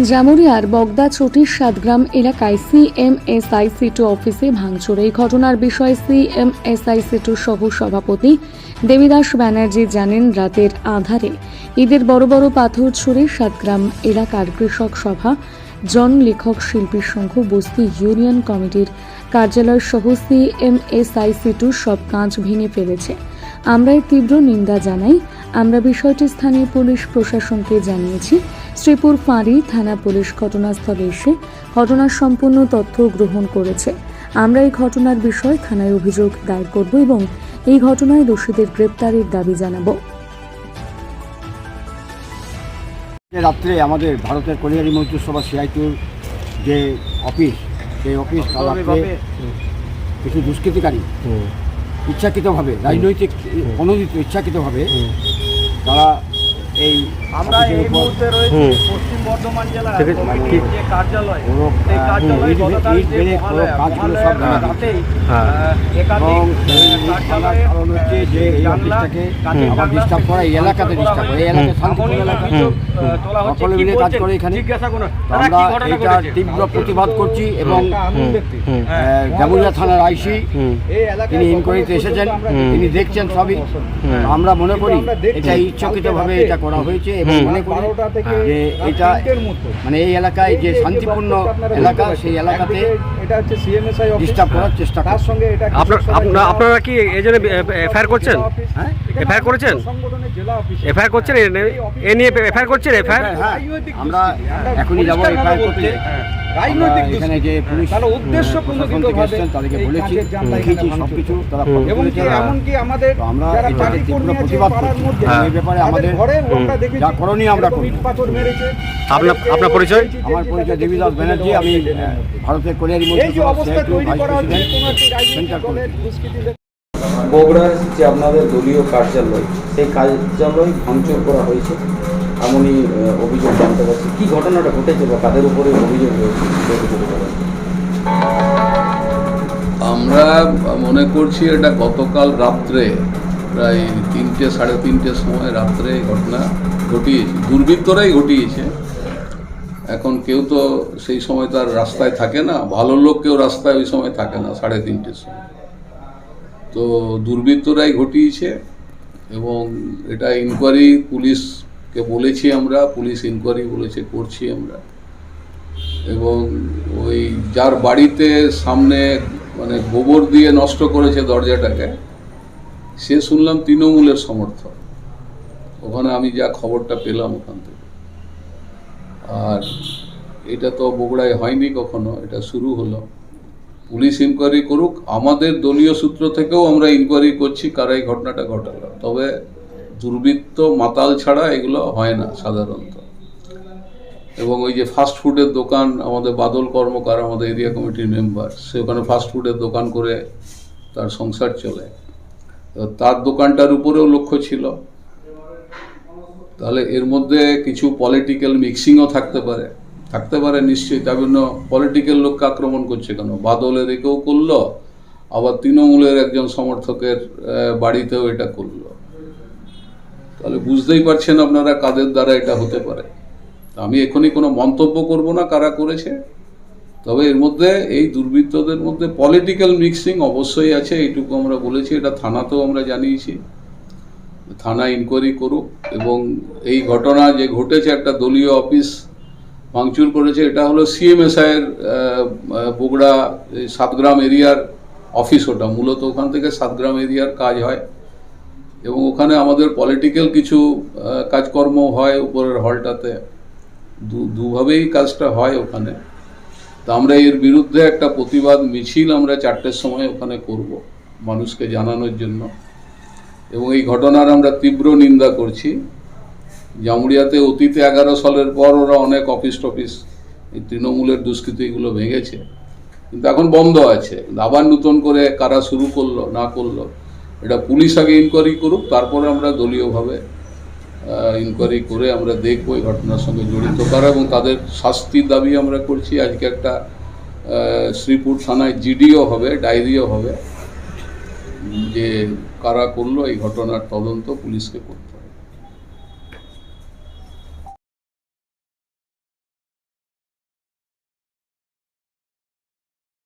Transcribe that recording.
জামুরিয়ার বগদাচটির সাতগ্রাম এলাকায় সিএমএসআইসি2 অফিসে ভাঙচুর। এই ঘটনার বিষয়ে সিএমএসআইসি2 সহ সভাপতি দেবীদাস ব্যানার্জি জানেন, রাতের আধারে ঈদের বড় বড় পাথর ছুঁড়ে সাতগ্রাম এলাকার কৃষক সভা, জন লেখক শিল্পী সংঘ, বস্তি ইউনিয়ন কমিটির কার্যালয় সহ সিএমএসআইসি2 সব কাঁচ ভেঙে ফেলেছে। আমরা এর তীব্র নিন্দা জানাই। আমরা বিষয়টি স্থানীয় পুলিশ প্রশাসনকে জানিয়েছি। শ্রীপুর ফাঁড়ি থানা পুলিশ ঘটনাস্থলে এসে ঘটনার সম্পূর্ণ তথ্য গ্রহণ করেছে। আমরা এই ঘটনার বিষয়ে থানায় অভিযোগ দায়ের করব এবং এই ঘটনায় দোষীদের গ্রেপ্তারের দাবি জানাব। রাত্রে আমাদের ভারতের কলিয়ারি মজদুর সভা সিআইটিউর যে অফিস, সেই অফিস রাত্রে কিছু দুষ্কৃতিকারী ইচ্ছাকৃতভাবে, রাজনৈতিক প্রণোদিত ইচ্ছাকৃতভাবে তারা এই আমরা এই মুহূর্তে রয়েছে পশ্চিম বর্ধমান জেলার কমিটির যে কার্যালয়, সেই কার্যালয়ে গতকাল যে মহালয়ার রাতেই একাধিক কার্যালয়ে অফিসটাকে আবার ডিস্টার্ব করা, এই এলাকাতে ডিস্টার্ব করে, এই এলাকায় শান্তিপূর্ণ এলাকা সকলে মিলে কাজ করে এখানে। আমরা এটা তীব্র প্রতিবাদ করছি এবং জামুরিয়া থানার আইসি তিনি ইনকোয়ারিতে এসেছেন, তিনি দেখছেন সবই। আমরা মনে করি এটা ইচ্ছাকৃতভাবে এটা করা হয়েছে এবং মনে করি যে এটা মানে এই এলাকায় যে শান্তিপূর্ণ এলাকা, সেই এলাকাতে ডিস্টার্ব করার চেষ্টা করছে। আপনারা কি এই জন্য এফআইআর করছেন? এফআইআর করেছেন? এফআইআর করছেন? এ নিয়ে এফআইআর করছেন? এফআইআর আমরা এখনই যাবো এফআইআর করতে। এখানে যে পুলিশ উদ্দেশ্যপ্রণোদিতভাবে তাদেরকে বলেছি, লিখেছি সবকিছু, তারা আমরা এটাকে তীব্র প্রতিবাদ করছি। এই ব্যাপারে আমাদের যা করণীয় আমরা করি। আপনার পরিচয়? আমার পরিচয় দেবীদাস ব্যানার্জি। আমি ভারতের কলিয়ারি মজদুর সভা CITU vice president, central committee. বগুড়ার যে আপনাদের দলীয় কার্যালয়, সেই কার্যালয় ভাঙচুর করা হয়েছে এমনই অভিযোগ জানতে পারছি। কি ঘটনাটা ঘটেছে বা কাদের উপরে অভিযোগ রয়েছে? আমরা মনে করছি এটা গতকাল রাত্রে প্রায় 3টে সাড়ে 3টের সময় রাত্রে ঘটনা ঘটিয়েছে, দুর্বৃত্তরাই ঘটিয়েছে। এখন কেউ তো সেই সময় তার রাস্তায় থাকে না, ভালো লোক কেউ রাস্তায় ওই সময় থাকে না 3:30টার সময়। তো দুর্বৃত্তরাই ঘটিয়েছে এবং এটা ইনকোয়ারি পুলিশকে বলেছি আমরা, পুলিশ ইনকোয়ারি বলেছে করছি আমরা। এবং ওই যার বাড়িতে সামনে মানে গোবর দিয়ে নষ্ট করেছে দরজাটাকে, সে শুনলাম তৃণমূলের সমর্থক। ওখানে আমি যা খবরটা পেলাম ওখান থেকে। আর এটা তো বগুড়ায় হয়নি কখনো, এটা শুরু হলো। পুলিশ ইনকোয়ারি করুক, আমাদের দলীয় সূত্র থেকেও আমরা ইনকোয়ারি করছি কারা এই ঘটনাটা ঘটালো। তবে দুর্বৃত্ত মাতাল ছাড়া এগুলো হয় না সাধারণত। এবং ওই যে ফাস্ট ফুডের দোকান, আমাদের বাদল কর্মকার আমাদের এরিয়া কমিটির মেম্বার, সে ওখানে ফাস্ট ফুডের দোকান করে তার সংসার চলে, তার দোকানটার উপরেও লক্ষ্য ছিল। তাহলে এর মধ্যে কিছু পলিটিক্যাল মিক্সিংও থাকতে পারে নিশ্চয়ই। তার জন্য পলিটিক্যাল লোককে আক্রমণ করছে কেন? বাদলের একেও করলো, আবার তৃণমূলের একজন সমর্থকের বাড়িতেও এটা করলো। তাহলে বুঝতেই পারছেন আপনারা কাদের দ্বারা এটা হতে পারে। আমি এখনই কোনো মন্তব্য করব না কারা করেছে, তবে এর মধ্যে এই দুর্বৃত্তদের মধ্যে পলিটিক্যাল মিক্সিং অবশ্যই আছে, এইটুকু আমরা বলেছি। এটা থানাতেও আমরা জানিয়েছি, থানা ইনকোয়ারি করুক। এবং এই ঘটনা যে ঘটেছে, একটা দলীয় অফিস ভাঙচুর করেছে, এটা হলো সিএমএসআইয়ের বগুড়া সাতগ্রাম এরিয়ার অফিস। ওটা মূলত ওখান থেকে সাতগ্রাম এরিয়ার কাজ হয় এবং ওখানে আমাদের পলিটিক্যাল কিছু কাজকর্ম হয় উপরের হলটাতে। দুভাবেই কাজটা হয় ওখানে। তো আমরা এর বিরুদ্ধে একটা প্রতিবাদ মিছিল আমরা 4টের সময় ওখানে করব মানুষকে জানানোর জন্য। এবং এই ঘটনার আমরা তীব্র নিন্দা করছি। জামুরিয়াতে অতীতে 11 সালের পর ওরা অনেক অফিস টফিস এই তৃণমূলের দুষ্কৃতিগুলো ভেঙেছে, কিন্তু এখন বন্ধ আছে। আবার নতুন করে কারা শুরু করলো না করলো, এটা পুলিশ আগে ইনকোয়ারি করুক, তারপরে আমরা দলীয়ভাবে ইনকোয়ারি করে আমরা দেখব এই ঘটনার সঙ্গে জড়িত কারা এবং তাদের শাস্তির দাবি আমরা করছি। আজকে একটা শ্রীপুর থানায় জিডিও হবে, ডায়েরিও হবে, যে কারা করলো এই ঘটনার তদন্ত পুলিশকে করতে।